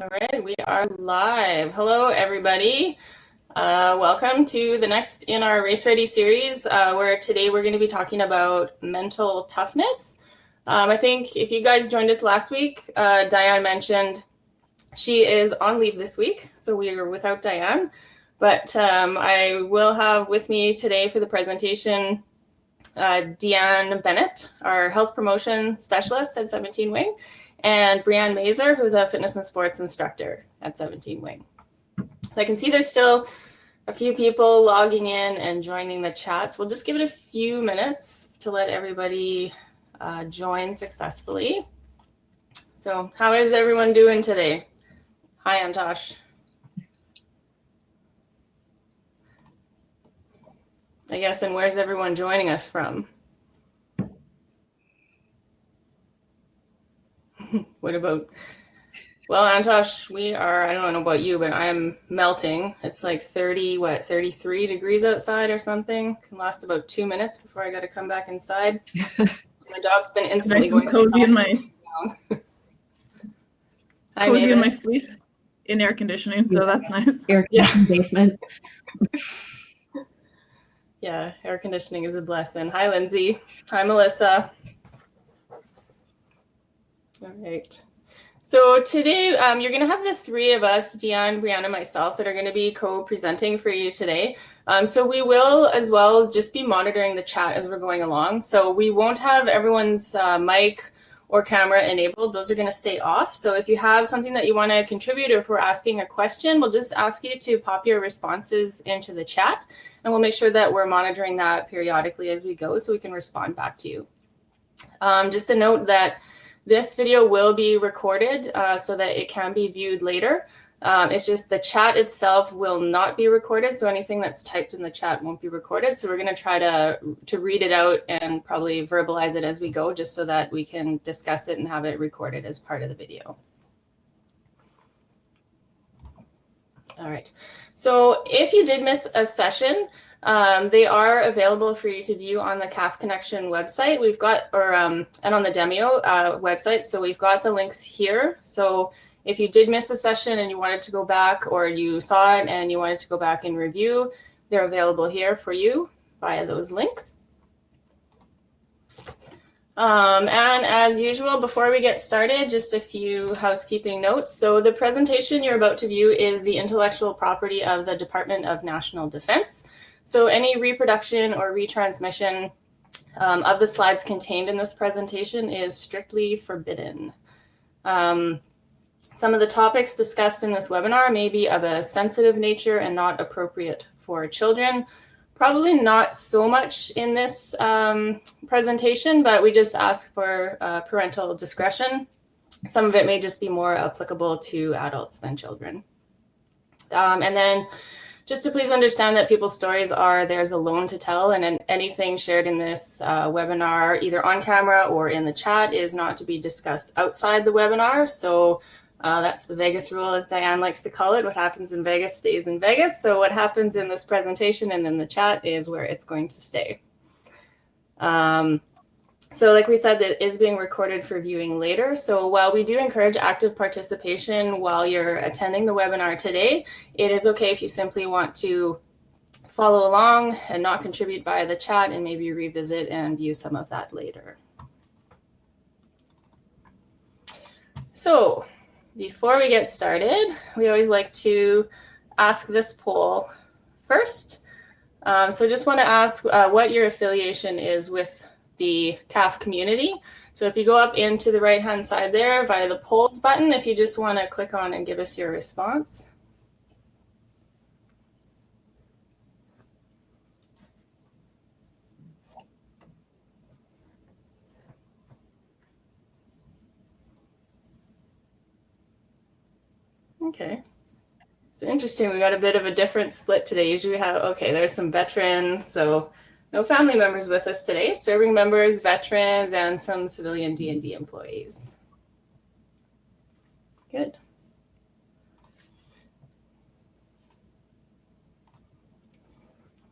All right, we are live. Hello, everybody. Welcome to the next in our Race Ready series, where today we're going to be talking about mental toughness. I think if you guys joined us last week, Diane mentioned she is on leave this week, so we are without Diane. But I will have with me today for the presentation Deanne Bennett, our health promotion specialist at 17 Wing, and Brianne Mazer, who's a fitness and sports instructor at 17 Wing. I can see there's still a few people logging in and joining the chats. We'll just give it a few minutes to let everybody join successfully. So how is everyone doing today? Hi, Antosh. I guess, and where's everyone joining us from? What about, well, Antosh, I don't know about you, but I'm melting. It's like 33 degrees outside or something. Can last about 2 minutes before I got to come back inside. My dog's been instantly nice and cozy in my cozy in my fleece in air conditioning, so that's nice. Air conditioning basement. Yeah, air conditioning is a blessing. Hi, Lindsay. Hi, Melissa. All right. So today you're going to have the three of us, Deanne, Brianna, and myself, that are going to be co-presenting for you today. So we will as well just be monitoring the chat as we're going along. So we won't have everyone's mic or camera enabled. Those are going to stay off. So if you have something that you want to contribute, or if we're asking a question, we'll just ask you to pop your responses into the chat, and we'll make sure that we're monitoring that periodically as we go so we can respond back to you. Just a note that this video will be recorded so that it can be viewed later. It's just the chat itself will not be recorded, so anything that's typed in the chat won't be recorded. So we're going to try to read it out and probably verbalize it as we go, just so that we can discuss it and have it recorded as part of the video. All right. So if you did miss a session, they are available for you to view on the CAF Connection website. We've got, and on the Demio website. So we've got the links here. So if you did miss a session and you wanted to go back, or you saw it and you wanted to go back and review, they're available here for you via those links. And as usual, before we get started, just a few housekeeping notes. So the presentation you're about to view is the intellectual property of the Department of National Defense. So any reproduction or retransmission of the slides contained in this presentation is strictly forbidden. Some of the topics discussed in this webinar may be of a sensitive nature and not appropriate for children. Probably not so much in this presentation, but we just ask for parental discretion. Some of it may just be more applicable to adults than children. And then just to please understand that people's stories are theirs alone to tell, and anything shared in this webinar, either on camera or in the chat, is not to be discussed outside the webinar. So that's the Vegas rule, as Diane likes to call it. What happens in Vegas stays in Vegas. So what happens in this presentation and in the chat is where it's going to stay. So like we said, it is being recorded for viewing later. So while we do encourage active participation while you're attending the webinar today, it is okay if you simply want to follow along and not contribute via the chat, and maybe revisit and view some of that later. So before we get started, we always like to ask this poll first. So just want to ask what your affiliation is with the CAF community. So if you go up into the right-hand side there via the polls button, if you just want to click on and give us your response. Okay. So interesting, we got a bit of a different split today. Usually we have, okay, there's some veterans, so no family members with us today, serving members, veterans, and some civilian D&D employees. Good.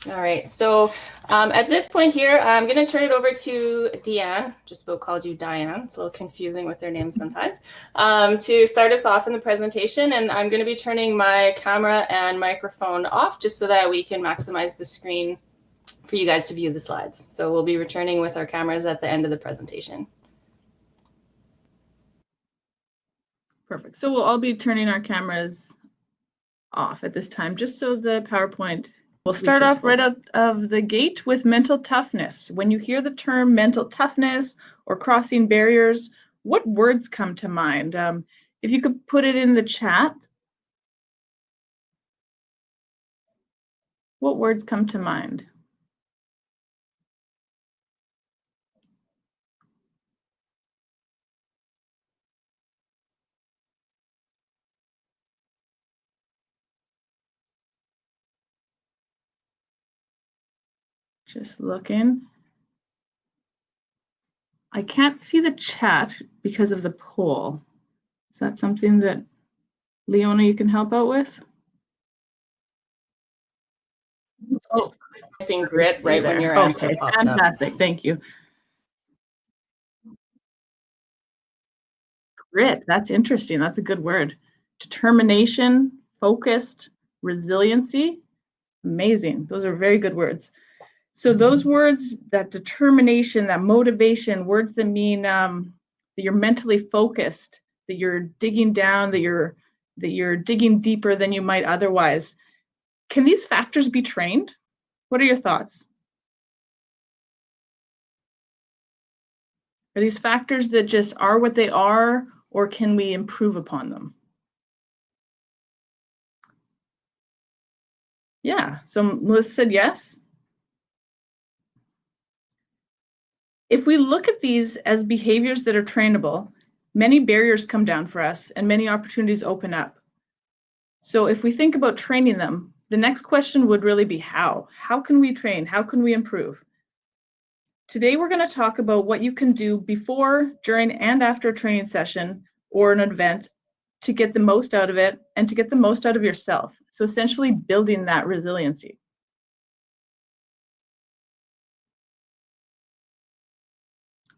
All right, so at this point here, I'm going to turn it over to Deanne. Just about called you Diane. It's a little confusing with their names sometimes. To start us off in the presentation, and I'm going to be turning my camera and microphone off just so that we can maximize the screen for you guys to view the slides. So we'll be returning with our cameras at the end of the presentation. Perfect. So we'll all be turning our cameras off at this time, just so the PowerPoint. We'll start off right out of the gate with mental toughness. When you hear the term mental toughness or crossing barriers, what words come to mind? If you could put it in the chat, what words come to mind? Just looking. I can't see the chat because of the poll. Is that something that, Leona, you can help out with? Oh, typing grit right when your answer popped up. Fantastic, thank you. Grit, that's interesting. That's a good word. Determination, focused, resiliency. Amazing. Those are very good words. So those words, that determination, that motivation, words that mean that you're mentally focused, that you're digging down, that you're digging deeper than you might otherwise. Can these factors be trained? What are your thoughts? Are these factors that just are what they are, or can we improve upon them? Yeah, so Melissa said yes. If we look at these as behaviors that are trainable, many barriers come down for us and many opportunities open up. So if we think about training them, the next question would really be how? How can we train? How can we improve? Today, we're going to talk about what you can do before, during, and after a training session or an event to get the most out of it and to get the most out of yourself. So essentially building that resiliency.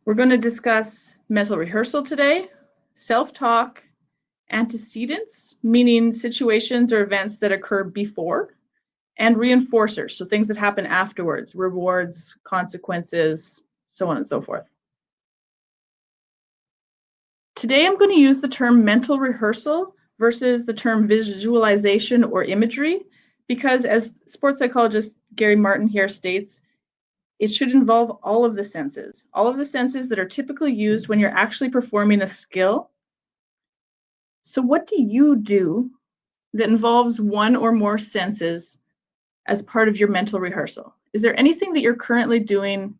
We're going to discuss mental rehearsal today, self-talk, antecedents, meaning situations or events that occur before, and reinforcers, so things that happen afterwards, rewards, consequences, so on and so forth. Today I'm going to use the term mental rehearsal versus the term visualization or imagery, because as sports psychologist Gary Martin here states, it should involve all of the senses that are typically used when you're actually performing a skill. So what do you do that involves one or more senses as part of your mental rehearsal? Is there anything that you're currently doing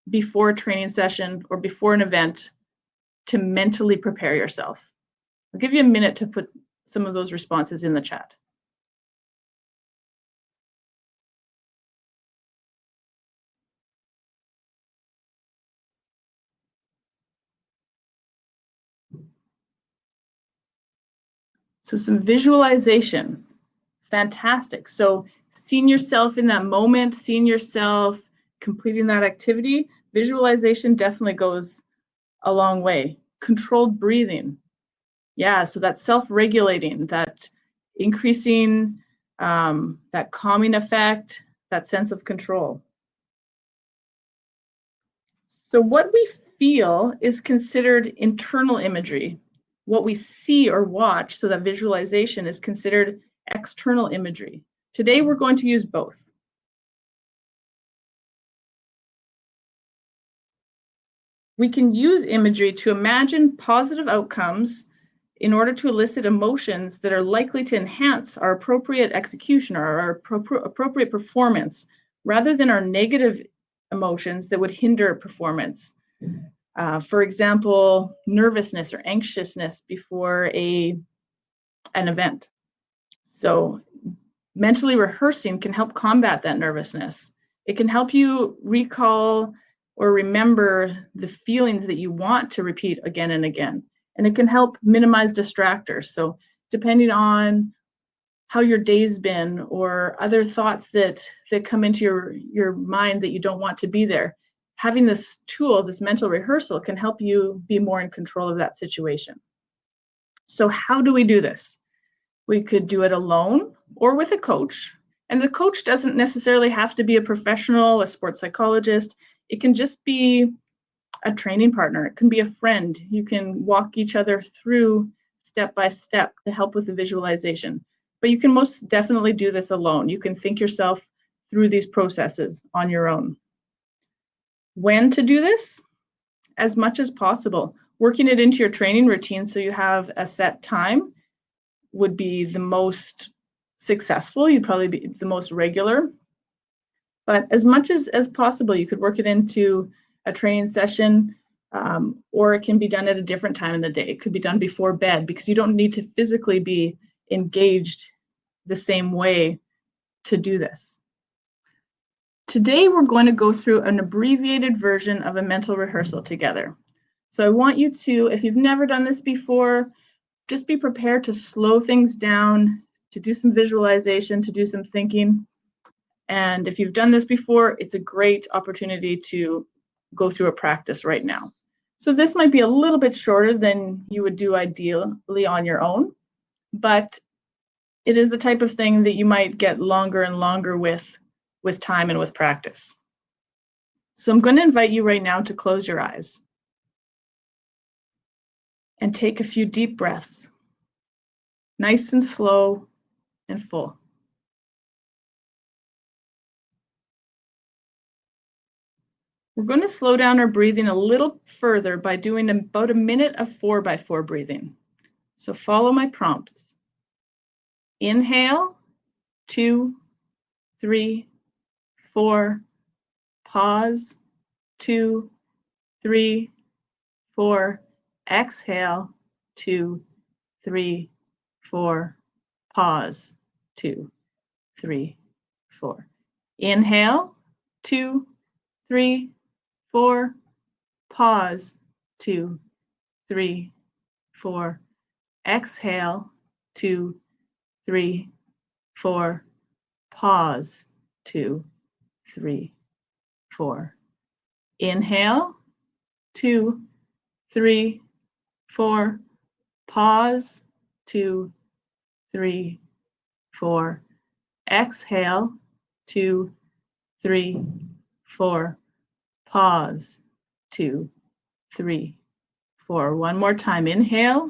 before a training session or before an event to mentally prepare yourself? I'll give you a minute to put some of those responses in the chat. So some visualization, fantastic. So seeing yourself in that moment, seeing yourself completing that activity, visualization definitely goes a long way. Controlled breathing. Yeah, so that self-regulating, that increasing, that calming effect, that sense of control. So what we feel is considered internal imagery. What we see or watch, so that visualization, is considered external imagery. Today we're going to use both. We can use imagery to imagine positive outcomes in order to elicit emotions that are likely to enhance our appropriate execution or our appropriate performance, rather than our negative emotions that would hinder performance. For example, nervousness or anxiousness before an event. So mentally rehearsing can help combat that nervousness. It can help you recall or remember the feelings that you want to repeat again and again. And it can help minimize distractors. So depending on how your day's been, or other thoughts that come into your mind that you don't want to be there. Having this tool, this mental rehearsal, can help you be more in control of that situation. So how do we do this? We could do it alone or with a coach. And the coach doesn't necessarily have to be a professional, a sports psychologist. It can just be a training partner. It can be a friend. You can walk each other through step by step to help with the visualization. But you can most definitely do this alone. You can think yourself through these processes on your own. When to do this? As much as possible. Working it into your training routine so you have a set time would be the most successful. You'd probably be the most regular. But as much as possible, you could work it into a training session, or it can be done at a different time in the day. It could be done before bed, because you don't need to physically be engaged the same way to do this. Today, we're going to go through an abbreviated version of a mental rehearsal together. So I want you to, if you've never done this before, just be prepared to slow things down, to do some visualization, to do some thinking. And if you've done this before, it's a great opportunity to go through a practice right now. So this might be a little bit shorter than you would do ideally on your own, but it is the type of thing that you might get longer and longer with time and with practice. So I'm going to invite you right now to close your eyes and take a few deep breaths, nice and slow and full. We're going to slow down our breathing a little further by doing about a minute of 4x4 breathing. So follow my prompts. Inhale, 2, 3, 4, pause, 2, 3, 4, exhale, 2, 3, 4, pause, 2, 3, 4. Inhale, 2, 3, 4, pause, 2, 3, 4. Exhale, 2, 3, 4. Pause, 2, 3, 4. Inhale, 2, 3, 4. Pause, 2, 3, 4. Exhale, 2, 3, 4. Pause, 2, 3, 4. One more time. Inhale,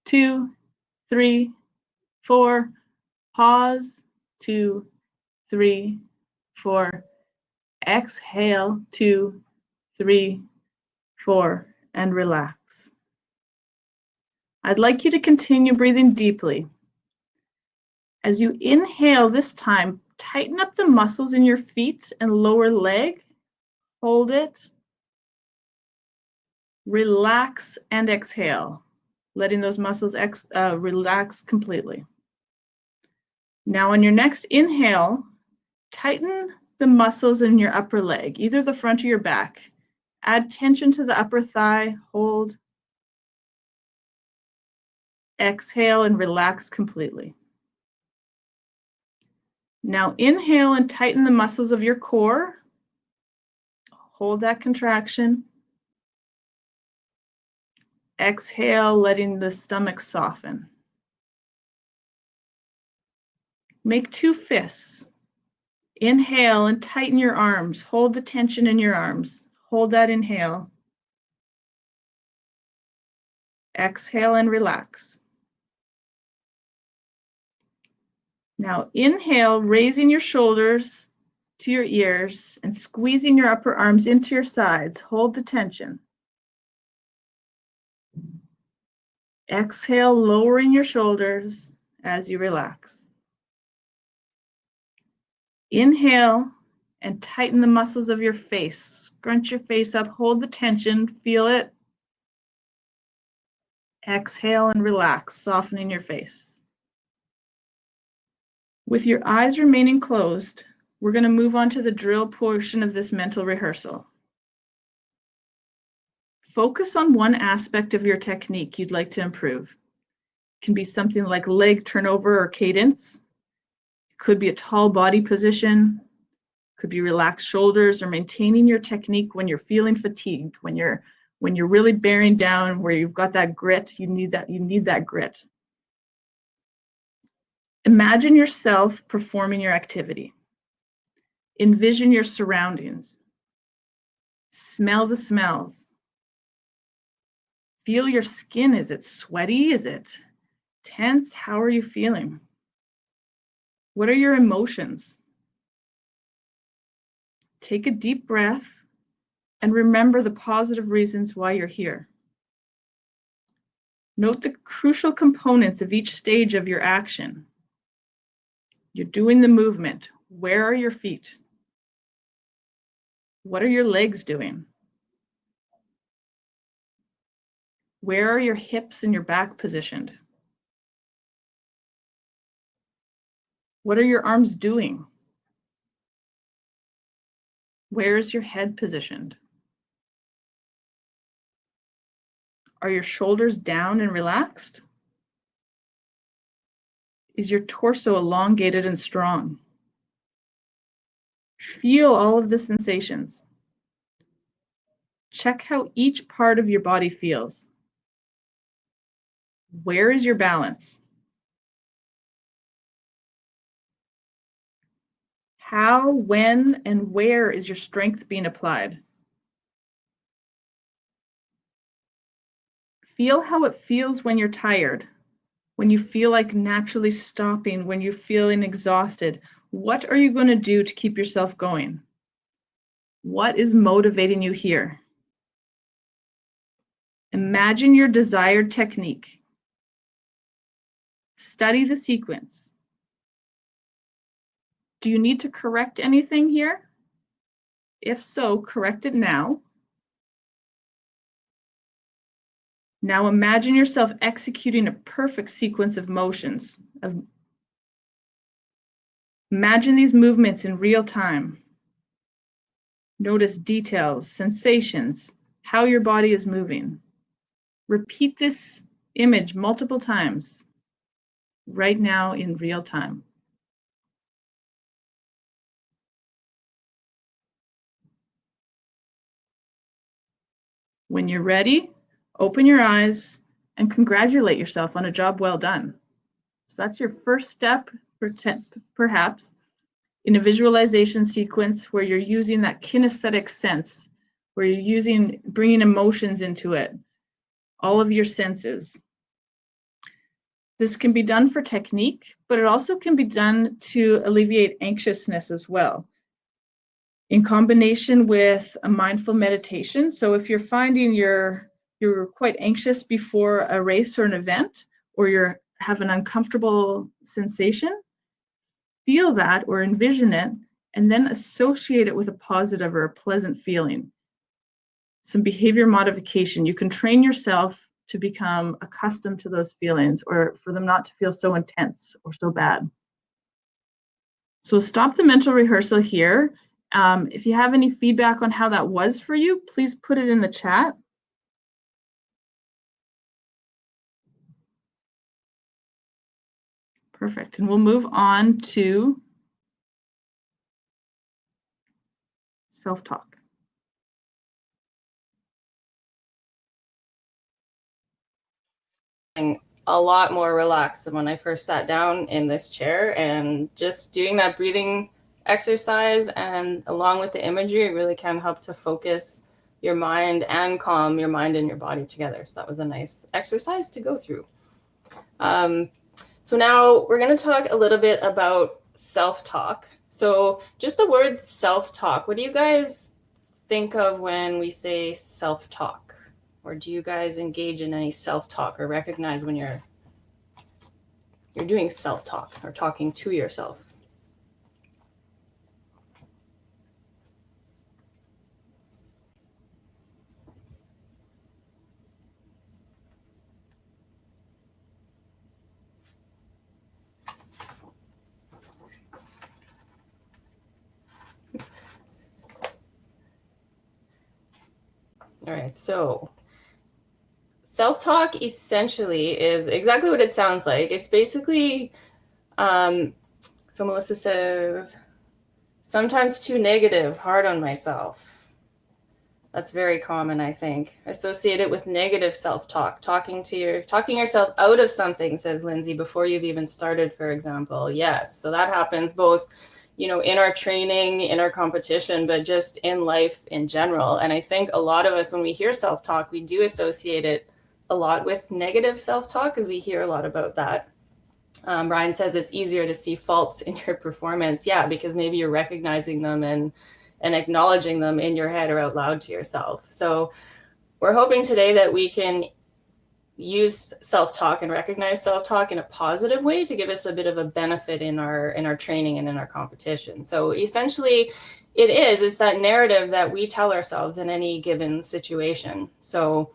2, 3, 4. Pause, 2, 3, 4. Exhale, 2, 3, 4, and relax. I'd like you to continue breathing deeply. As you inhale this time, tighten up the muscles in your feet and lower leg. Hold it. Relax and exhale, letting those muscles relax completely. Now on your next inhale, tighten the muscles in your upper leg, either the front or your back. Add tension to the upper thigh, hold. Exhale and relax completely. Now inhale and tighten the muscles of your core. Hold that contraction. Exhale, letting the stomach soften. Make 2 fists. Inhale and tighten your arms. Hold the tension in your arms. Hold that inhale. Exhale and relax. Now inhale, raising your shoulders to your ears and squeezing your upper arms into your sides. Hold the tension. Exhale, lowering your shoulders as you relax. Inhale and tighten the muscles of your face. Scrunch your face up, hold the tension, feel it. Exhale and relax, softening your face. With your eyes remaining closed, we're going to move on to the drill portion of this mental rehearsal. Focus on one aspect of your technique you'd like to improve. It can be something like leg turnover or cadence. Could be a tall body position, could be relaxed shoulders, or maintaining your technique when you're feeling fatigued, when you're really bearing down, where you've got that grit. You need that grit. Imagine yourself performing your activity. Envision your surroundings. Smell the smells. Feel your skin. Is it sweaty? Is it tense? How are you feeling? What are your emotions? Take a deep breath and remember the positive reasons why you're here. Note the crucial components of each stage of your action. You're doing the movement. Where are your feet? What are your legs doing? Where are your hips and your back positioned? What are your arms doing? Where is your head positioned? Are your shoulders down and relaxed? Is your torso elongated and strong? Feel all of the sensations. Check how each part of your body feels. Where is your balance? How, when, and where is your strength being applied? Feel how it feels when you're tired, when you feel like naturally stopping, when you're feeling exhausted. What are you going to do to keep yourself going? What is motivating you here? Imagine your desired technique. Study the sequence. Do you need to correct anything here? If so, correct it now. Now imagine yourself executing a perfect sequence of motions. Imagine these movements in real time. Notice details, sensations, how your body is moving. Repeat this image multiple times, right now in real time. When you're ready, open your eyes and congratulate yourself on a job well done. So that's your first step, perhaps, in a visualization sequence where you're using that kinesthetic sense, where you're bringing emotions into it, all of your senses. This can be done for technique, but it also can be done to alleviate anxiousness as well, in combination with a mindful meditation. So if you're finding you're quite anxious before a race or an event, or you have an uncomfortable sensation, feel that or envision it, and then associate it with a positive or a pleasant feeling. Some behavior modification. You can train yourself to become accustomed to those feelings, or for them not to feel so intense or so bad. So stop the mental rehearsal here. If you have any feedback on how that was for you, please put it in the chat. Perfect. And we'll move on to self-talk. A lot more relaxed than when I first sat down in this chair, and just doing that breathing exercise and along with the imagery, it really can help to focus your mind and calm your mind and your body together. So that was a nice exercise to go through. So now we're going to talk a little bit about self-talk. So just the word self-talk, what do you guys think of when we say self-talk? Or do you guys engage in any self-talk or recognize when you're doing self-talk or talking to yourself? All right, so self-talk essentially is exactly what it sounds like. It's basically So Melissa says, sometimes too negative, hard on myself. That's very common, I think. Associate it with negative self-talk, talking yourself out of something, says Lindsay, before you've even started, for example. Yes, so that happens both, in our training, in our competition, but just in life in general. And I think a lot of us, when we hear self-talk, we do associate it a lot with negative self-talk, because we hear a lot about that. Brian says it's easier to see faults in your performance. Yeah, because maybe you're recognizing them and acknowledging them in your head or out loud to yourself. So we're hoping today that we can use self-talk and recognize self-talk in a positive way to give us a bit of a benefit in our training and in our competition. So essentially it's that narrative that we tell ourselves in any given situation. So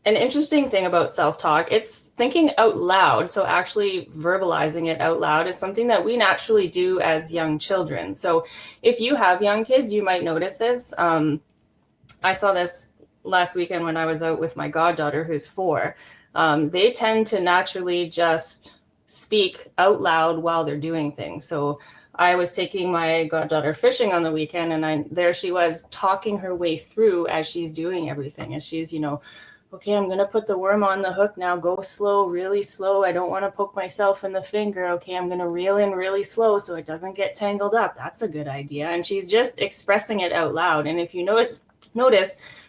an interesting thing about self-talk, it's thinking out loud. So actually verbalizing it out loud is something that we naturally do as young children. So if you have young kids, you might notice this. I saw this last weekend when I was out with my goddaughter, who's 4. They tend to naturally just speak out loud while they're doing things. So I was taking my goddaughter fishing on the weekend, and there she was talking her way through as she's doing everything. As she's, okay, I'm going to put the worm on the hook now. Go slow, really slow. I don't want to poke myself in the finger. Okay, I'm going to reel in really slow so it doesn't get tangled up. That's a good idea. And she's just expressing it out loud. And if you notice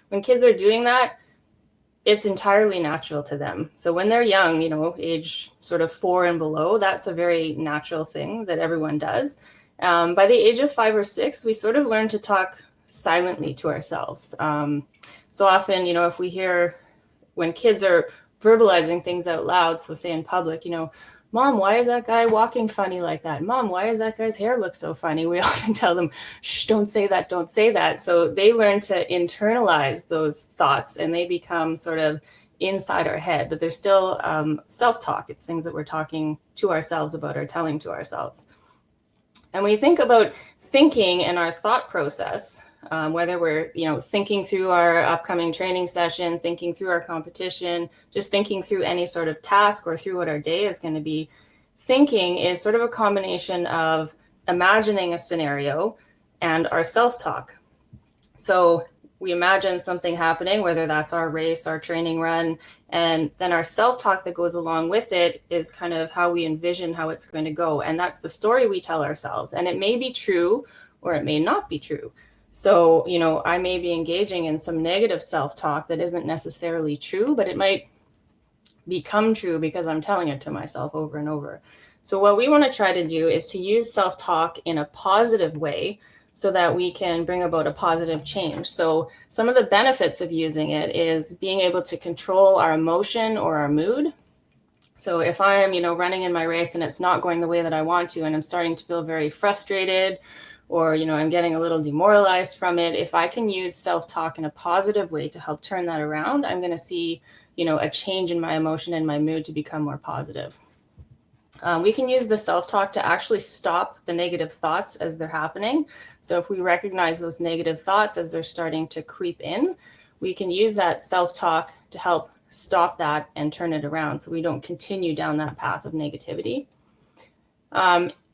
when kids are doing that, it's entirely natural to them. So when they're young, age sort of 4 and below, that's a very natural thing that everyone does. By the age of 5 or 6, we sort of learn to talk silently to ourselves. So often, if we hear when kids are verbalizing things out loud, so say in public, Mom, why is that guy walking funny like that? Mom, why does that guy's hair look so funny? We often tell them, shh, don't say that, don't say that. So they learn to internalize those thoughts and they become sort of inside our head, but they're still self-talk. It's things that we're talking to ourselves about or telling to ourselves. And when we think about thinking and our thought process, whether we're, thinking through our upcoming training session, thinking through our competition, just thinking through any sort of task or through what our day is going to be, thinking is sort of a combination of imagining a scenario and our self-talk. So we imagine something happening, whether that's our race, our training run, and then our self-talk that goes along with it is kind of how we envision how it's going to go. And that's the story we tell ourselves. And it may be true or it may not be true. So, I may be engaging in some negative self-talk that isn't necessarily true, but it might become true because I'm telling it to myself over and over. So what we want to try to do is to use self-talk in a positive way so that we can bring about a positive change. So some of the benefits of using it is being able to control our emotion or our mood. So if I am, running in my race and it's not going the way that I want to, and I'm starting to feel very frustrated, or, I'm getting a little demoralized from it, if I can use self-talk in a positive way to help turn that around, I'm going to see, a change in my emotion and my mood to become more positive. We can use the self-talk to actually stop the negative thoughts as they're happening. So if we recognize those negative thoughts as they're starting to creep in, we can use that self-talk to help stop that and turn it around so we don't continue down that path of negativity.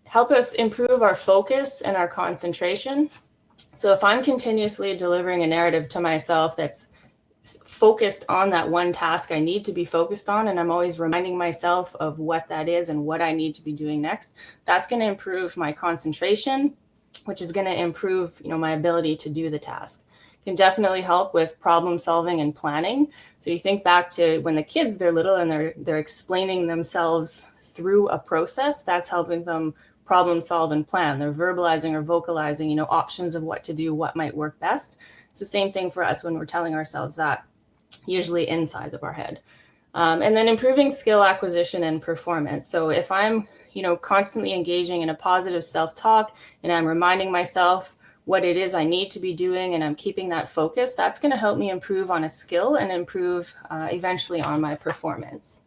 Help us improve our focus and our concentration. So if I'm continuously delivering a narrative to myself that's focused on that one task I need to be focused on, and I'm always reminding myself of what that is and what I need to be doing next, that's going to improve my concentration, which is going to improve, my ability to do the task. It can definitely help with problem solving and planning. So you think back to when the kids, they're little and they're explaining themselves through a process, that's helping them problem solve and plan. They're verbalizing or vocalizing, options of what to do, what might work best. It's the same thing for us when we're telling ourselves that, usually inside of our head. And then improving skill acquisition and performance. So if I'm, constantly engaging in a positive self-talk and I'm reminding myself what it is I need to be doing and I'm keeping that focus, that's going to help me improve on a skill and improve eventually on my performance.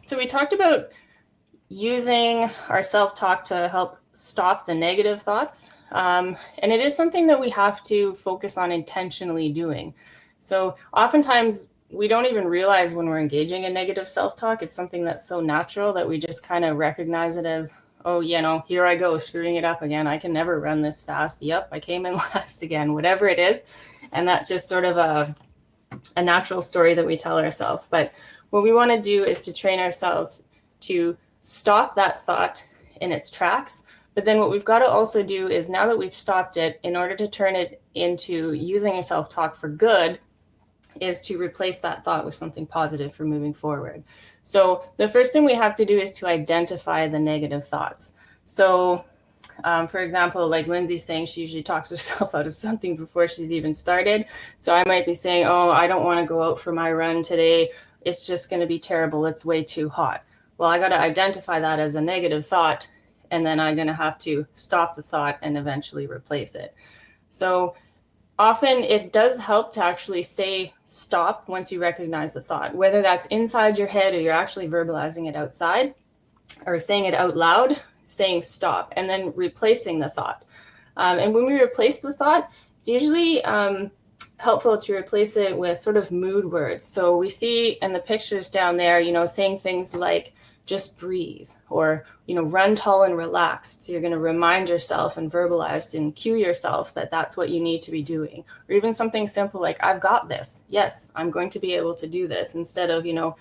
So we talked about using our self-talk to help stop the negative thoughts. And it is something that we have to focus on intentionally doing. So oftentimes we don't even realize when we're engaging in negative self-talk. It's something that's so natural that we just kind of recognize it as, oh, you know, here I go, screwing it up again. I can never run this fast. Yep, I came in last again, whatever it is. And that's just sort of a natural story that we tell ourselves. But what we want to do is to train ourselves to stop that thought in its tracks. But then what we've got to also do is, now that we've stopped it, in order to turn it into using your self-talk for good, is to replace that thought with something positive for moving forward. So the first thing we have to do is to identify the negative thoughts. So for example, like Lindsay's saying, she usually talks herself out of something before she's even started. So I might be saying, oh, I don't want to go out for my run today. It's just going to be terrible. It's way too hot. Well, I got to identify that as a negative thought, and then I'm going to have to stop the thought and eventually replace it. So often it does help to actually say stop once you recognize the thought, whether that's inside your head or you're actually verbalizing it outside or saying it out loud, saying stop, and then replacing the thought. And when we replace the thought, it's usually helpful to replace it with sort of mood words. So we see in the pictures down there, you know, saying things like just breathe, or, you know, run tall and relaxed. So you're going to remind yourself and verbalize and cue yourself that that's what you need to be doing. Or even something simple like, I've got this. Yes, I'm going to be able to do this, instead of, you know,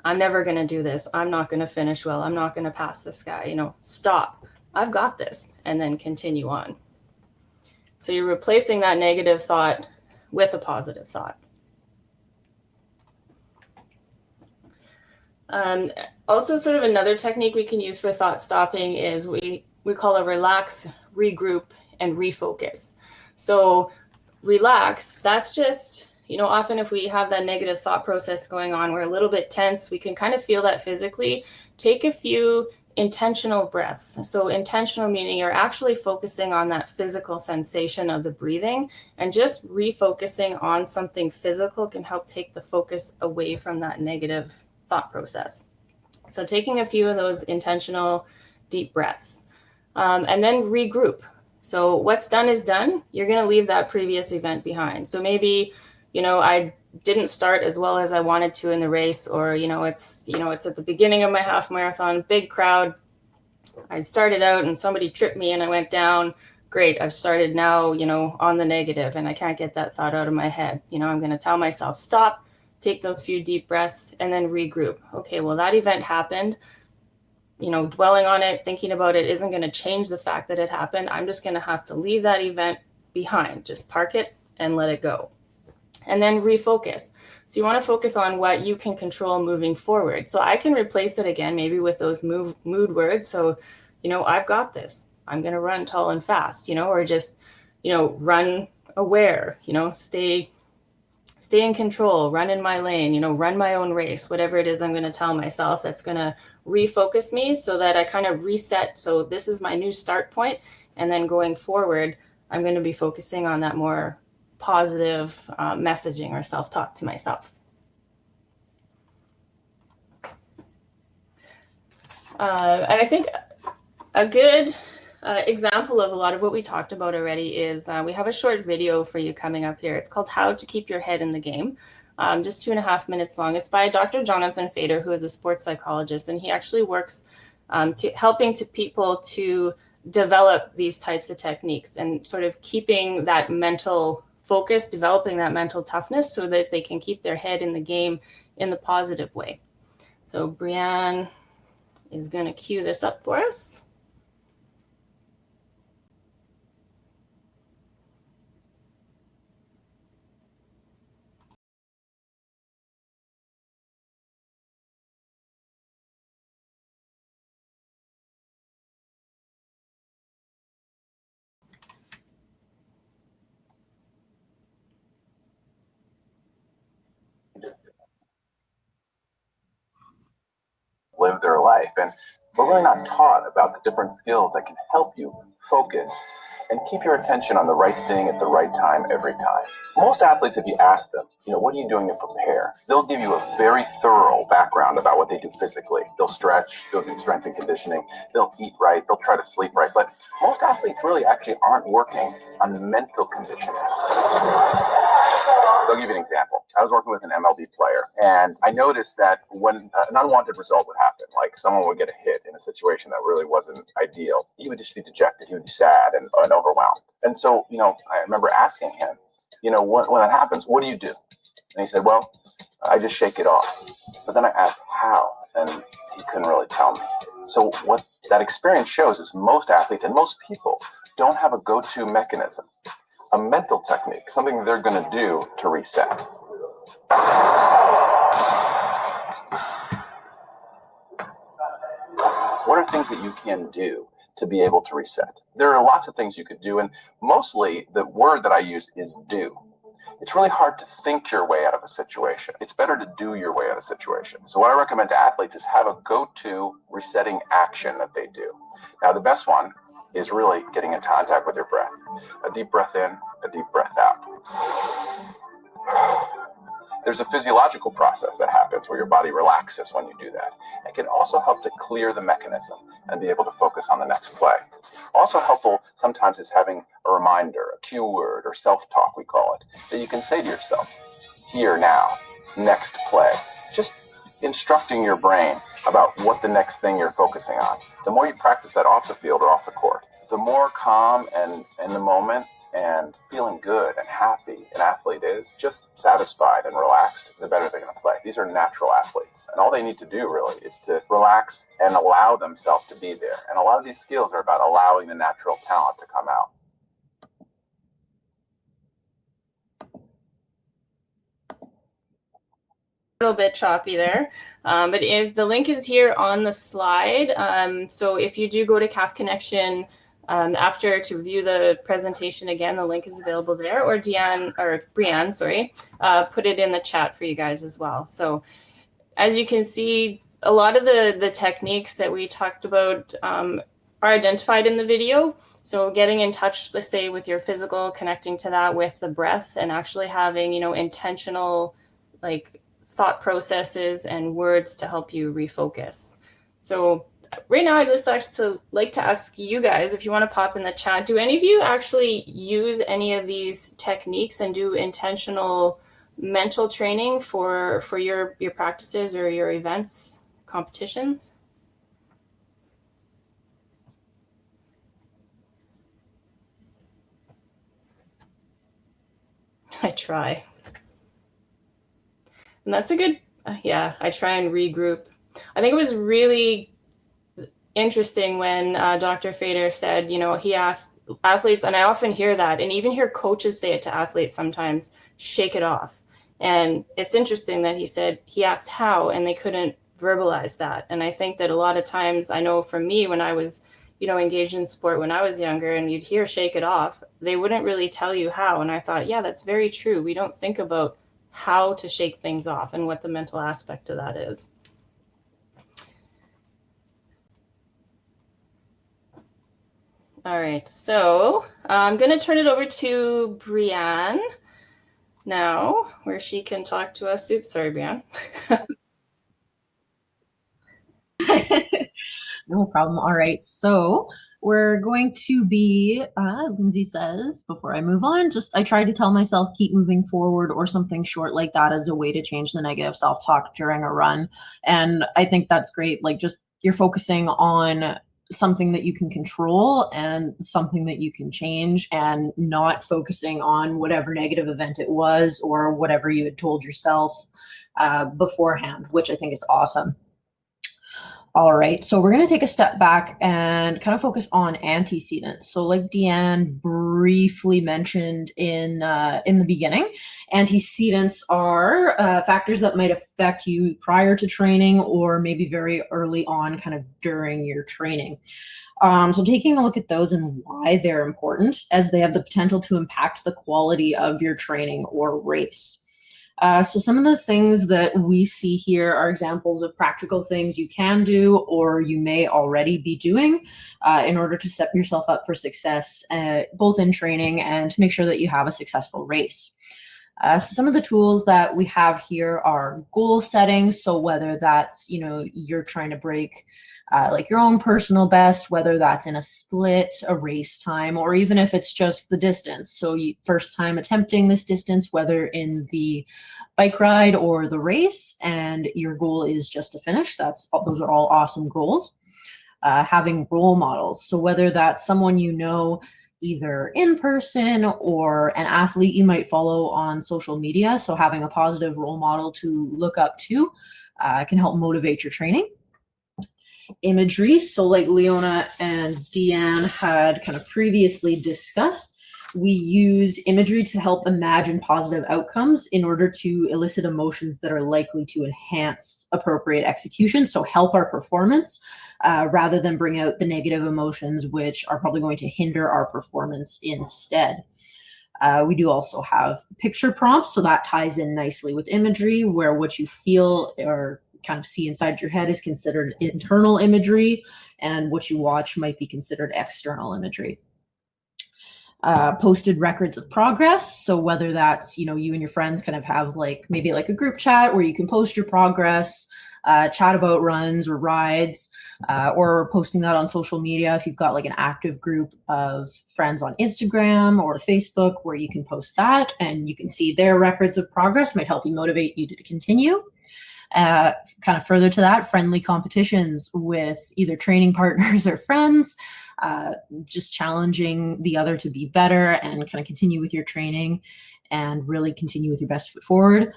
I'm never going to do this. I'm not going to finish well. I'm not going to pass this guy. You know, stop. I've got this. And then continue on. So you're replacing that negative thought with a positive thought. Also, sort of another technique we can use for thought stopping is we call a relax, regroup, and refocus. So relax, that's just, you know, often if we have that negative thought process going on, we're a little bit tense. We can kind of feel that physically. Take a few intentional breaths. So intentional meaning you're actually focusing on that physical sensation of the breathing, and just refocusing on something physical can help take the focus away from that negative thought process. So taking a few of those intentional deep breaths, and then regroup. So what's done is done. You're going to leave that previous event behind. So maybe, you know, I didn't start as well as I wanted to in the race, or, you know, it's at the beginning of my half marathon, big crowd. I started out and somebody tripped me and I went down. Great. I've started now, you know, on the negative, and I can't get that thought out of my head. You know, I'm going to tell myself, stop, take those few deep breaths, and then regroup. Okay, well, that event happened. You know, dwelling on it, thinking about it isn't going to change the fact that it happened. I'm just going to have to leave that event behind. Just park it and let it go. And then refocus. So you want to focus on what you can control moving forward. So I can replace it again, maybe with those mood words. So, you know, I've got this. I'm going to run tall and fast, you know, or just, you know, run aware, you know, stay in control, run in my lane, you know, run my own race, whatever it is I'm going to tell myself that's going to refocus me so that I kind of reset. So this is my new start point. And then going forward, I'm going to be focusing on that more positive messaging or self-talk to myself. And I think a good example of a lot of what we talked about already is we have a short video for you coming up here. It's called How to Keep Your Head in the Game, just 2.5 minutes long. It's by Dr. Jonathan Fader, who is a sports psychologist, and he actually works helping people to develop these types of techniques and sort of keeping that mental focus, developing that mental toughness so that they can keep their head in the game in the positive way. So Brianne is going to cue this up for us. Live their life. And we're really not taught about the different skills that can help you focus and keep your attention on the right thing at the right time every time. Most athletes, if you ask them, you know, what are you doing to prepare? They'll give you a very thorough background about what they do physically. They'll stretch, they'll do strength and conditioning, they'll eat right, they'll try to sleep right. But most athletes really actually aren't working on mental conditioning. I'll give you an example. I was working with an MLB player, and I noticed that when an unwanted result would happen, like someone would get a hit in a situation that really wasn't ideal, he would just be dejected. He would be sad and overwhelmed. And so, I remember asking him, when that happens, what do you do? And he said, well, I just shake it off. But then I asked how, and he couldn't really tell me. So what that experience shows is most athletes and most people don't have a go-to mechanism, a mental technique, something they're going to do to reset. So what are things that you can do to be able to reset? There are lots of things you could do, and mostly the word that I use is do. It's really hard to think your way out of a situation. It's better to do your way out of a situation. So what I recommend to athletes is have a go-to resetting action that they do. Now, the best one is really getting in contact with your breath. A deep breath in, a deep breath out. There's a physiological process that happens where your body relaxes when you do that. It can also help to clear the mechanism and be able to focus on the next play. Also helpful sometimes is having a reminder, a cue word, or self-talk, we call it, that you can say to yourself, here, now, next play. Just instructing your brain about what the next thing you're focusing on. The more you practice that off the field or off the court, the more calm and in the moment and feeling good and happy an athlete is, just satisfied and relaxed, the better they're going to play. These are natural athletes, and all they need to do really is to relax and allow themselves to be there. And a lot of these skills are about allowing the natural talent to come out. A little bit choppy there, but if the link is here on the slide, so if you do go to CAF Connection after to view the presentation again, the link is available there, or Brianne, put it in the chat for you guys as well. So as you can see, a lot of the techniques that we talked about are identified in the video. So getting in touch, let's say, with your physical, connecting to that with the breath, and actually having, intentional thought processes and words to help you refocus. So right now, I'd just like to ask you guys, if you want to pop in the chat, do any of you actually use any of these techniques and do intentional mental training for your practices or your events, competitions? I try. And that's a good, I try and regroup. I think it was really interesting when Dr. Fader said, he asked athletes, and I often hear that, and even hear coaches say it to athletes sometimes, shake it off. And it's interesting that he asked how, and they couldn't verbalize that. And I think that a lot of times, I know for me, when I was, engaged in sport when I was younger, and you'd hear shake it off, they wouldn't really tell you how. And I thought, yeah, that's very true. We don't think about how to shake things off and what the mental aspect of that is. All right, so I'm going to turn it over to Brianne now, where she can talk to us. Oops, sorry, Brianne. No problem. All right, so we're going to be, Lindsay says, before I move on, I try to tell myself, keep moving forward, or something short like that as a way to change the negative self-talk during a run. And I think that's great. You're focusing on something that you can control and something that you can change, and not focusing on whatever negative event it was or whatever you had told yourself beforehand, which I think is awesome. All right, so we're going to take a step back and kind of focus on antecedents. So like Deanne briefly mentioned in the beginning, antecedents are factors that might affect you prior to training, or maybe very early on, kind of during your training. So taking a look at those and why they're important, as they have the potential to impact the quality of your training or race. So some of the things that we see here are examples of practical things you can do, or you may already be doing in order to set yourself up for success, both in training and to make sure that you have a successful race. Some of the tools that we have here are goal setting. So whether that's, you're trying to break like your own personal best, whether that's in a split, a race time, or even if it's just the distance. So first time attempting this distance, whether in the bike ride or the race, and your goal is just to finish. Those are all awesome goals. Having role models. So whether that's someone you know either in person or an athlete you might follow on social media. So having a positive role model to look up to can help motivate your training. Imagery. So like Leona and Deanne had kind of previously discussed, we use imagery to help imagine positive outcomes in order to elicit emotions that are likely to enhance appropriate execution, so help our performance, rather than bring out the negative emotions, which are probably going to hinder our performance instead. We do also have picture prompts, so that ties in nicely with imagery, where what you feel or kind of see inside your head is considered internal imagery, and what you watch might be considered external imagery. Posted records of progress. So whether that's, you and your friends kind of have maybe a group chat where you can post your progress, chat about runs or rides, or posting that on social media if you've got an active group of friends on Instagram or Facebook where you can post that and you can see their records of progress, might help you motivate you to continue. Kind of further to that, friendly competitions with either training partners or friends, just challenging the other to be better and kind of continue with your training and really continue with your best foot forward.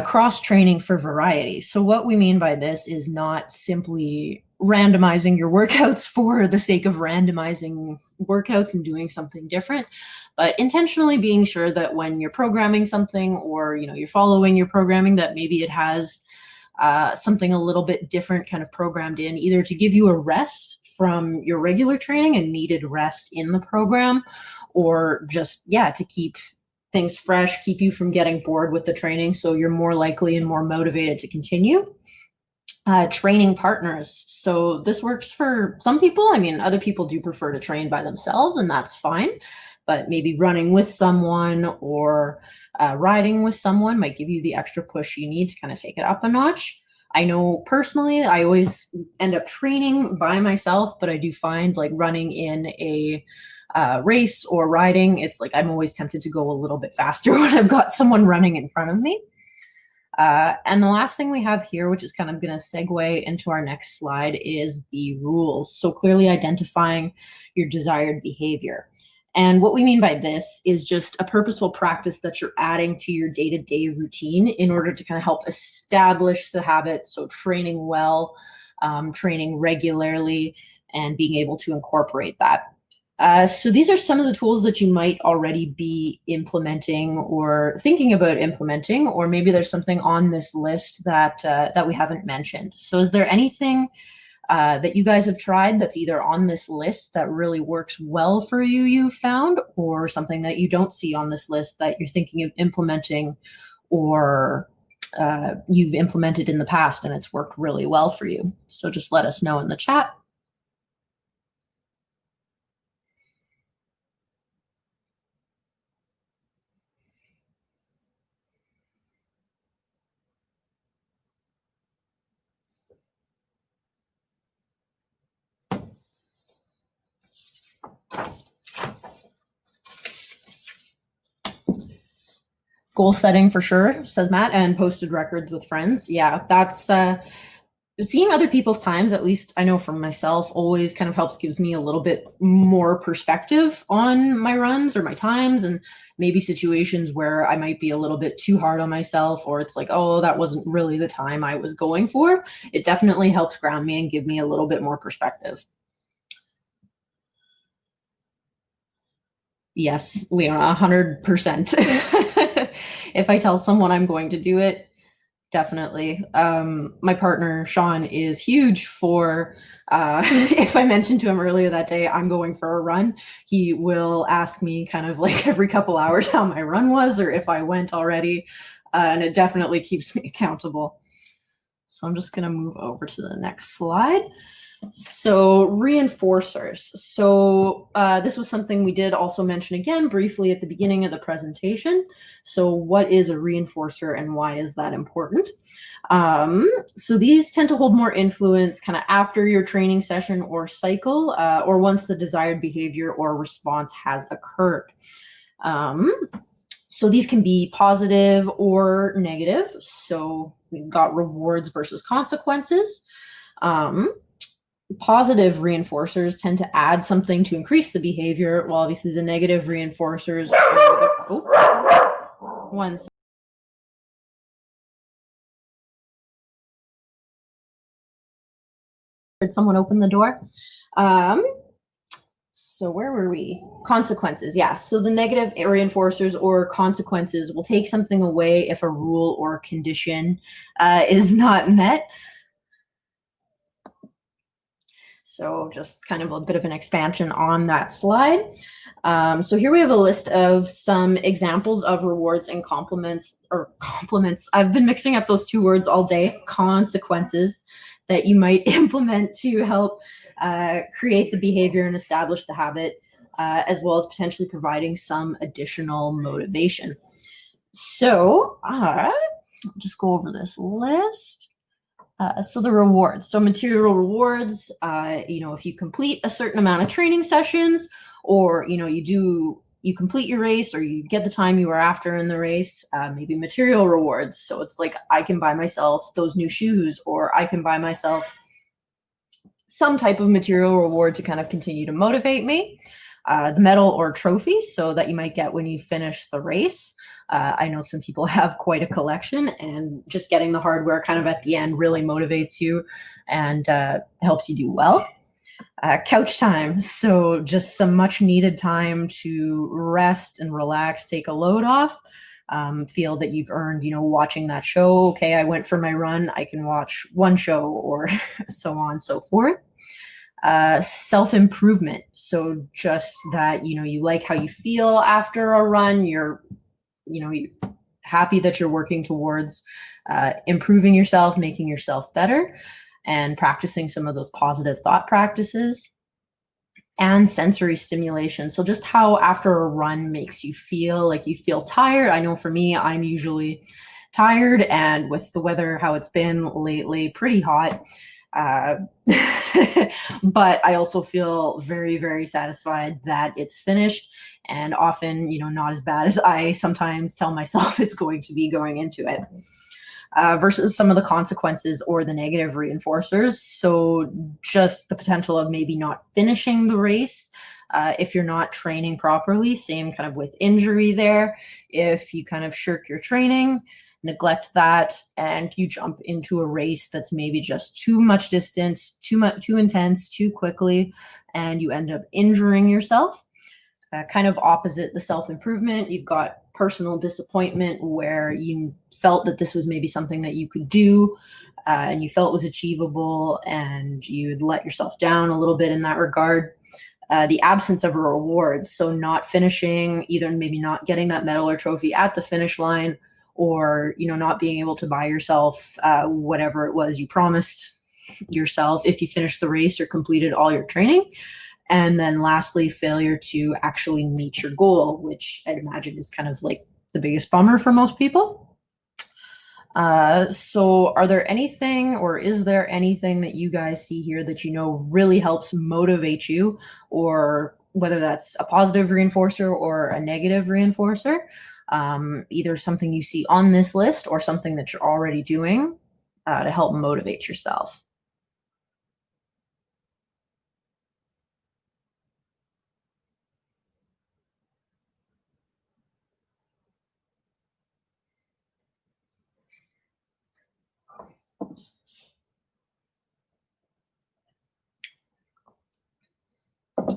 Cross training for variety. So what we mean by this is not simply randomizing your workouts for the sake of randomizing workouts and doing something different, but intentionally being sure that when you're programming something or you're following your programming, that maybe it has something a little bit different kind of programmed in, either to give you a rest from your regular training and needed rest in the program, or just to keep things fresh, keep you from getting bored with the training so you're more likely and more motivated to continue. Training partners. So this works for some people. I mean, other people do prefer to train by themselves, and that's fine. But maybe running with someone or riding with someone might give you the extra push you need to kind of take it up a notch. I know personally, I always end up training by myself, but I do find running in a race or riding, it's I'm always tempted to go a little bit faster when I've got someone running in front of me. And the last thing we have here, which is kind of going to segue into our next slide, is the rules. So clearly identifying your desired behavior. And what we mean by this is just a purposeful practice that you're adding to your day-to-day routine in order to kind of help establish the habit. So training well, training regularly, and being able to incorporate that. So these are some of the tools that you might already be implementing or thinking about implementing, or maybe there's something on this list that we haven't mentioned. So is there anything that you guys have tried that's either on this list that really works well for you, you've found, or something that you don't see on this list that you're thinking of implementing, or you've implemented in the past and it's worked really well for you? So just let us know in the chat. Goal setting for sure, says Matt, and posted records with friends. Yeah, that's seeing other people's times, at least I know for myself, always kind of gives me a little bit more perspective on my runs or my times, and maybe situations where I might be a little bit too hard on myself, or it's oh, that wasn't really the time I was going for. It definitely helps ground me and give me a little bit more perspective. Yes, Leona, 100%. If I tell someone I'm going to do it, definitely. My partner, Sean, is huge for, if I mentioned to him earlier that day, I'm going for a run, he will ask me kind of every couple hours how my run was or if I went already. And it definitely keeps me accountable. So I'm just going to move over to the next slide. So reinforcers. So this was something we did also mention again briefly at the beginning of the presentation. So what is a reinforcer and why is that important? So these tend to hold more influence kind of after your training session or cycle, or once the desired behavior or response has occurred. So these can be positive or negative. So we've got rewards versus consequences. Positive reinforcers tend to add something to increase the behavior, while obviously the negative reinforcers Did someone open the door? So where were we? Consequences, yeah. So the negative reinforcers or consequences will take something away if a rule or condition is not met. So just kind of a bit of an expansion on that slide. So here we have a list of some examples of rewards and compliments. I've been mixing up those two words all day. Consequences that you might implement to help create the behavior and establish the habit, as well as potentially providing some additional motivation. So I'll just go over this list. So the rewards, so material rewards, if you complete a certain amount of training sessions, or, you complete your race, or you get the time you were after in the race, maybe material rewards. So it's like, I can buy myself those new shoes, or I can buy myself some type of material reward to kind of continue to motivate me. The medal or trophy, so that you might get when you finish the race. I know some people have quite a collection, and just getting the hardware kind of at the end really motivates you and helps you do well. Couch time, so just some much needed time to rest and relax, take a load off, feel that you've earned, watching that show. Okay, I went for my run, I can watch one show, or so on and so forth. Self-improvement, so just that you like how you feel after a run, you're happy that you're working towards improving yourself, making yourself better, and practicing some of those positive thought practices. And sensory stimulation, so just how after a run makes you feel. Like, you feel tired. I know for me, I'm usually tired, and with the weather how it's been lately, pretty hot, but I also feel very, very satisfied that it's finished, and often, not as bad as I sometimes tell myself it's going to be going into it. Versus some of the consequences or the negative reinforcers. So just the potential of maybe not finishing the race if you're not training properly. Same kind of with injury there. If you kind of shirk your training, neglect that, and you jump into a race that's maybe just too much distance, too intense, too quickly, and you end up injuring yourself. Kind of opposite the self-improvement, you've got personal disappointment, where you felt that this was maybe something that you could do, and you felt was achievable, and you'd let yourself down a little bit in that regard. The absence of a reward, so not finishing, either maybe not getting that medal or trophy at the finish line, or not being able to buy yourself whatever it was you promised yourself if you finished the race or completed all your training. And then lastly, failure to actually meet your goal, which I'd imagine is kind of like the biggest bummer for most people. So is there anything that you guys see here that really helps motivate you, or whether that's a positive reinforcer or a negative reinforcer? Either something you see on this list or something that you're already doing to help motivate yourself.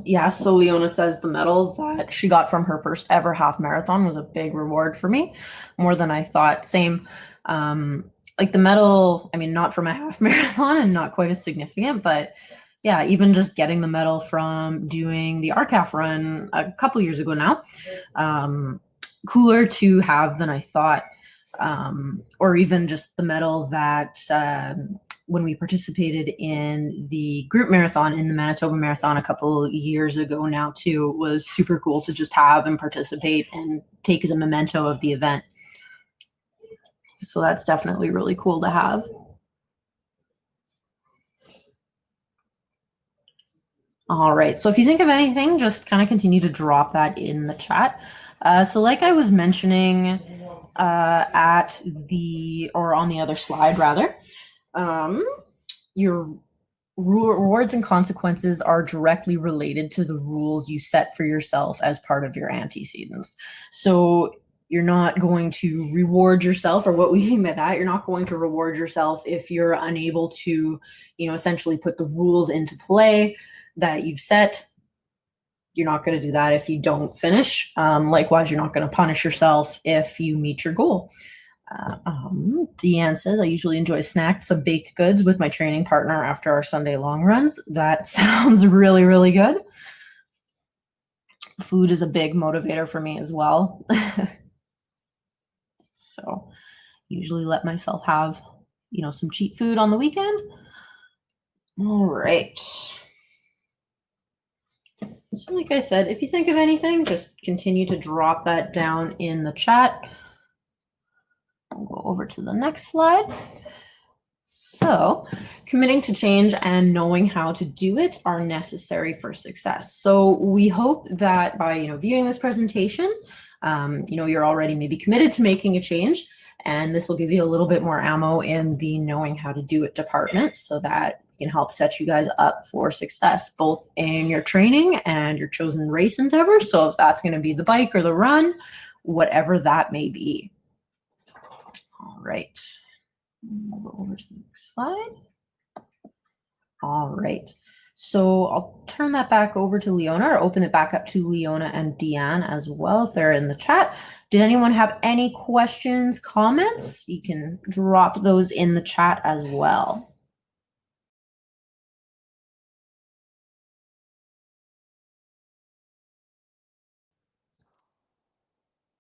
Yeah, so Leona says the medal that she got from her first ever half marathon was a big reward for me, more than I thought. Same, like the medal, I mean, not from a half marathon and not quite as significant, but yeah, even just getting the medal from doing the RCAF run a couple years ago now, cooler to have than I thought. Or even just the medal that when we participated in the group marathon in the Manitoba Marathon a couple years ago now too. It was super cool to just have and participate and take as a memento of the event. So that's definitely really cool to have. All right, so if you think of anything, just kind of continue to drop that in the chat. So like I was mentioning on the other slide rather, your rewards and consequences are directly related to the rules you set for yourself as part of your antecedents. So you're not going to reward yourself, or what we mean by that, you're not going to reward yourself if you're unable to, essentially put the rules into play that you've set. You're not going to do that if you don't finish. Likewise, you're not going to punish yourself if you meet your goal. Deanne says, I usually enjoy snacks, some baked goods with my training partner after our Sunday long runs. That sounds really, really good. Food is a big motivator for me as well. So usually let myself have, some cheat food on the weekend. All right. So like I said, if you think of anything, just continue to drop that down in the chat. I'll go over to the next slide. So committing to change and knowing how to do it are necessary for success. So we hope that by, viewing this presentation, you're already maybe committed to making a change, and this will give you a little bit more ammo in the knowing how to do it department so that we can help set you guys up for success, both in your training and your chosen race endeavor. So if that's going to be the bike or the run, whatever that may be. All right. We'll go over to the next slide. All right. So I'll turn that back over to Leona, or open it back up to Leona and Deanne as well if they're in the chat. Did anyone have any questions, comments? You can drop those in the chat as well.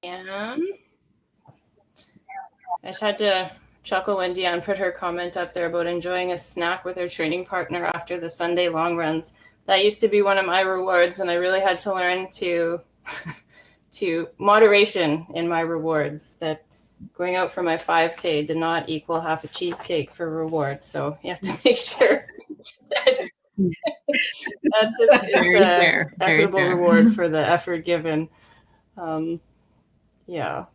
I just had to chuckle when Deanne put her comment up there about enjoying a snack with her training partner after the Sunday long runs. That used to be one of my rewards, and I really had to learn to moderation in my rewards, that going out for my 5K did not equal half a cheesecake for reward. So you have to make sure that that's an equitable reward for the effort given. Yeah.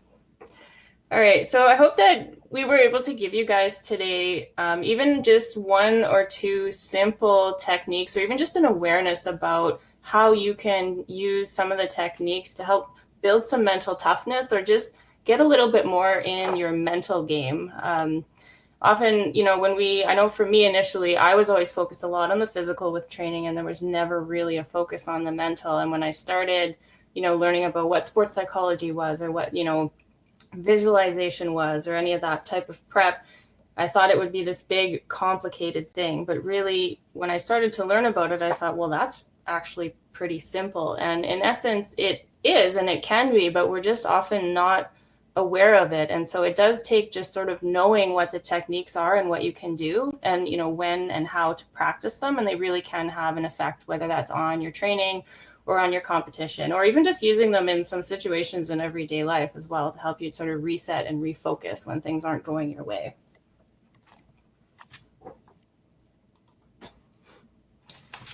All right, so I hope that we were able to give you guys today even just one or two simple techniques, or even just an awareness about how you can use some of the techniques to help build some mental toughness, or just get a little bit more in your mental game. Often, I know for me initially, I was always focused a lot on the physical with training, and there was never really a focus on the mental. And when I started, learning about what sports psychology was, or what, visualization was, or any of that type of prep, I thought it would be this big complicated thing. But really, when I started to learn about it, I thought, well, that's actually pretty simple. And in essence, it is, and it can be, but we're just often not aware of it. And so it does take just sort of knowing what the techniques are and what you can do, and when and how to practice them. And they really can have an effect, whether that's on your training or on your competition, or even just using them in some situations in everyday life as well, to help you sort of reset and refocus when things aren't going your way.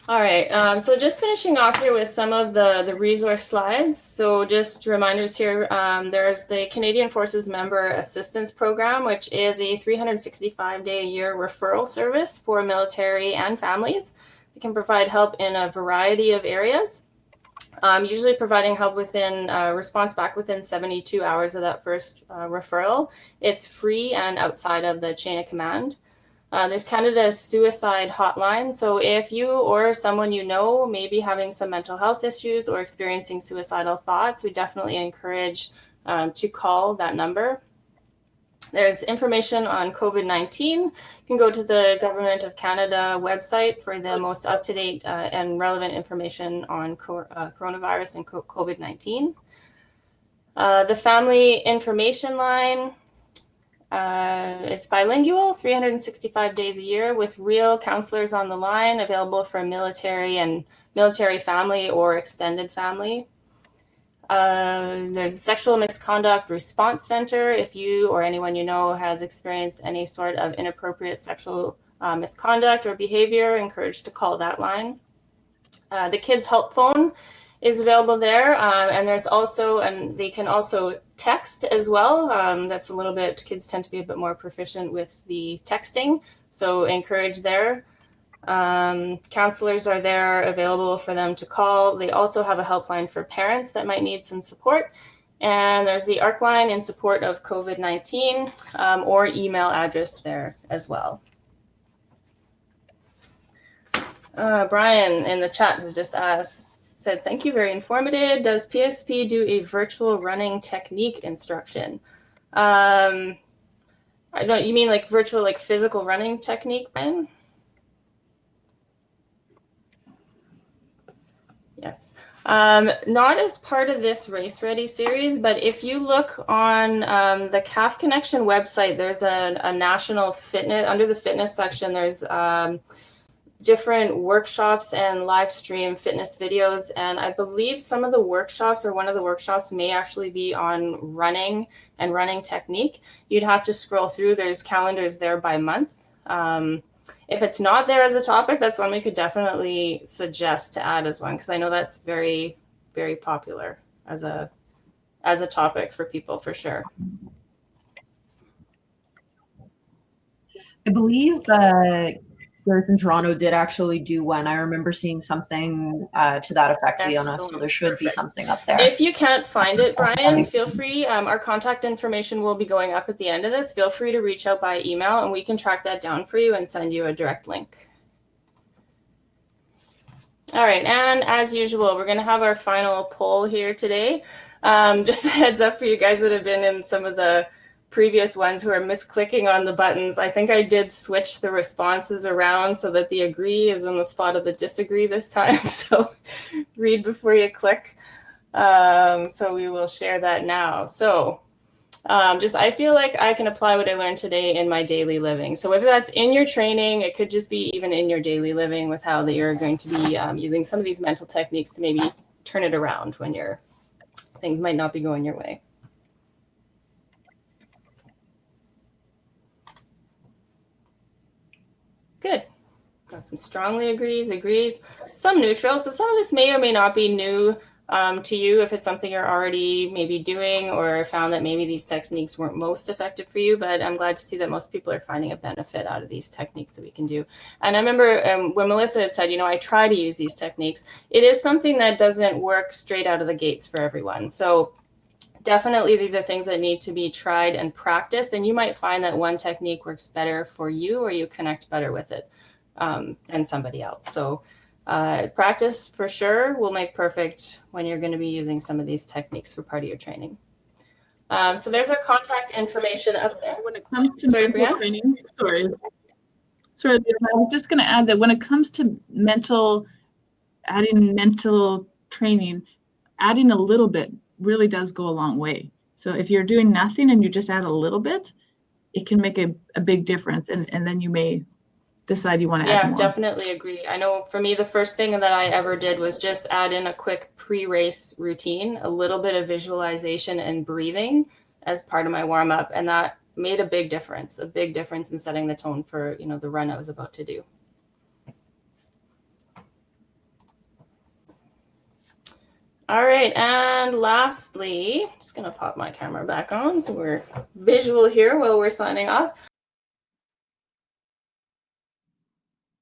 All right, so just finishing off here with some of the resource slides. So just reminders here, there's the Canadian Forces Member Assistance Program, which is a 365-day-a-year referral service for military and families. It can provide help in a variety of areas. Usually providing help within response back within 72 hours of that first referral. It's free and outside of the chain of command. There's Canada's suicide hotline. So if you or someone may be having some mental health issues or experiencing suicidal thoughts, we definitely encourage to call that number. There's information on COVID-19. You can go to the Government of Canada website for the most up-to-date and relevant information on coronavirus and COVID-19. The Family Information Line, It's bilingual, 365 days a year, with real counselors on the line, available for military and military family or extended family. There's a sexual misconduct response center. If you or anyone you know has experienced any sort of inappropriate sexual misconduct or behavior, encouraged to call that line. The Kids Help Phone is available there, and there's also, and they can also text as well. That's a little bit, kids tend to be a bit more proficient with the texting, so encourage there. Counselors are there available for them to call. They also have a helpline for parents that might need some support. And there's the ARC line in support of COVID-19, or email address there as well. Brian in the chat has just said, thank you, very informative. Does PSP do a virtual running technique instruction? I don't, you mean like virtual, like physical running technique, Brian? Yes. Not as part of this Race Ready series, but if you look on the CAF Connection website, there's a national fitness, under the fitness section, there's different workshops and live stream fitness videos. And I believe some of the workshops, or one of the workshops, may actually be on running and running technique. You'd have to scroll through, there's calendars there by month. If it's not there as a topic, that's one we could definitely suggest to add as one, because I know that's very, very popular as a topic for people, for sure. I believe Gareth in Toronto did actually do one. I remember seeing something to that effect, Leona, so there should be something up there. If you can't find it, Brian, feel free. Our contact information will be going up at the end of this. Feel free to reach out by email, and we can track that down for you and send you a direct link. All right, and as usual, we're going to have our final poll here today. Just a heads up for you guys that have been in some of the previous ones who are misclicking on the buttons. I think I did switch the responses around so that the agree is in the spot of the disagree this time. So read before you click. So we will share that now. So I feel like I can apply what I learned today in my daily living. So whether that's in your training, it could just be even in your daily living with how that you're going to be using some of these mental techniques to maybe turn it around when things might not be going your way. Good. Got some strongly agrees, some neutral. So some of this may or may not be new to you if it's something you're already maybe doing or found that maybe these techniques weren't most effective for you, but I'm glad to see that most people are finding a benefit out of these techniques that we can do. And I remember when Melissa had said, I try to use these techniques, it is something that doesn't work straight out of the gates for everyone. So definitely these are things that need to be tried and practiced, and you might find that one technique works better for you or you connect better with it than somebody else. So practice for sure will make perfect when you're going to be using some of these techniques for part of your training. So there's our contact information up there. When it comes to mental training, sorry, I was just going to add that when it comes to adding mental training, adding a little bit really does go a long way. So if you're doing nothing and you just add a little bit, it can make a big difference, and then you may decide you want to add more. Yeah, definitely agree. I know for me, the first thing that I ever did was just add in a quick pre-race routine, a little bit of visualization and breathing as part of my warm-up, and that made a big difference in setting the tone for the run I was about to do. All right, and lastly, just going to pop my camera back on so we're visual here while we're signing off.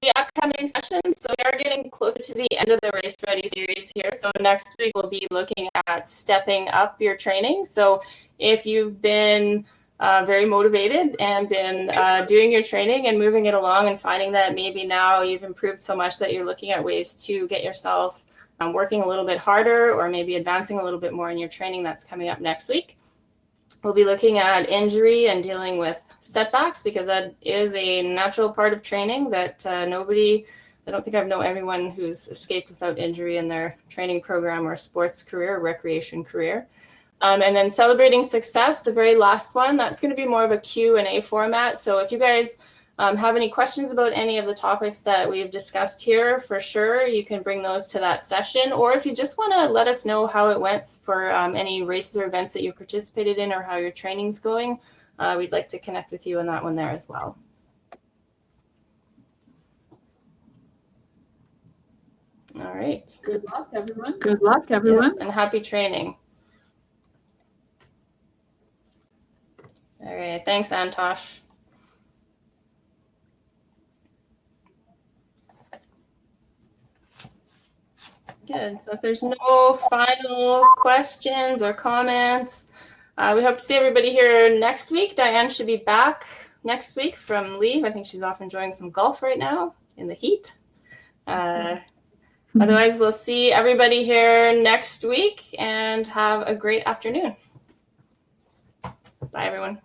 The upcoming sessions, so we are getting closer to the end of the Race Ready series here. So next week we'll be looking at stepping up your training. So if you've been very motivated and been doing your training and moving it along and finding that maybe now you've improved so much that you're looking at ways to get yourself working a little bit harder or maybe advancing a little bit more in your training, that's coming up next week. We'll be looking at injury and dealing with setbacks, because that is a natural part of training that I don't think I know everyone who's escaped without injury in their training program or sports career or recreation career. And then celebrating success, the very last one, that's going to be more of a Q&A format. So if you guys have any questions about any of the topics that we've discussed here, for sure, you can bring those to that session. Or if you just want to let us know how it went for any races or events that you participated in or how your training's going, we'd like to connect with you on that one there as well. All right. Good luck, everyone. Good luck, everyone. Yes, and happy training. All right. Thanks, Antosh. Good. So if there's no final questions or comments, we hope to see everybody here next week. Diane should be back next week from leave. I think she's off enjoying some golf right now in the heat. Otherwise, we'll see everybody here next week and have a great afternoon. Bye, everyone.